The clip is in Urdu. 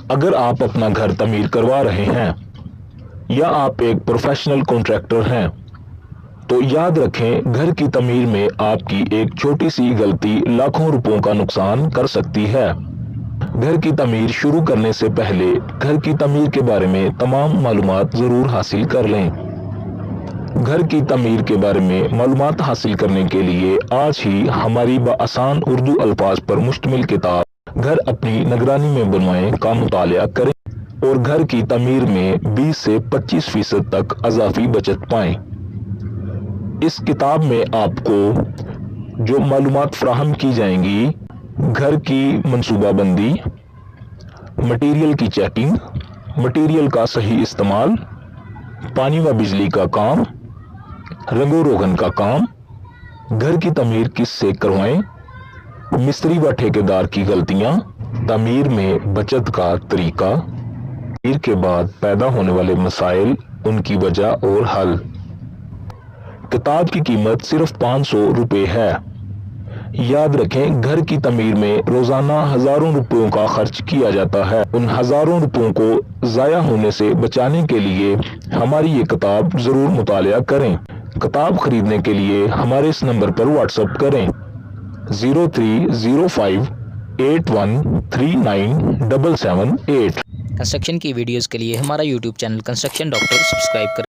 اگر آپ اپنا گھر تعمیر کروا رہے ہیں یا آپ ایک پروفیشنل کانٹریکٹر ہیں تو یاد رکھیں گھر کی تعمیر میں آپ کی ایک چھوٹی سی غلطی لاکھوں روپوں کا نقصان کر سکتی ہے۔ گھر کی تعمیر شروع کرنے سے پہلے گھر کی تعمیر کے بارے میں تمام معلومات ضرور حاصل کر لیں۔ گھر کی تعمیر کے بارے میں معلومات حاصل کرنے کے لیے آج ہی ہماری بآسان اردو الفاظ پر مشتمل کتاب گھر اپنی نگرانی میں بنوائیں کا مطالعہ کریں اور گھر کی تعمیر میں 20 سے 25% تک اضافی بچت پائیں۔ اس کتاب میں آپ کو جو معلومات فراہم کی جائیں گی، گھر کی منصوبہ بندی، مٹیریل کی چیکنگ، مٹیریل کا صحیح استعمال، پانی و بجلی کا کام، رنگ و روغن کا کام، گھر کی تعمیر کس سے کروائیں، مستری و ٹھیکیدار کی غلطیاں، تعمیر میں بچت کا طریقہ، تعمیر کے بعد پیدا ہونے والے مسائل، ان کی وجہ اور حل۔ کتاب کی قیمت صرف 500 روپے ہے۔ یاد رکھیں گھر کی تعمیر میں روزانہ ہزاروں روپیوں کا خرچ کیا جاتا ہے۔ ان ہزاروں روپیوں کو ضائع ہونے سے بچانے کے لیے ہماری یہ کتاب ضرور مطالعہ کریں۔ کتاب خریدنے کے لیے ہمارے اس نمبر پر واٹس ایپ کریں 030581397778۔ کنسٹرکشن کی ویڈیوز کے لیے ہمارا YouTube channel construction doctor subscribe کریں۔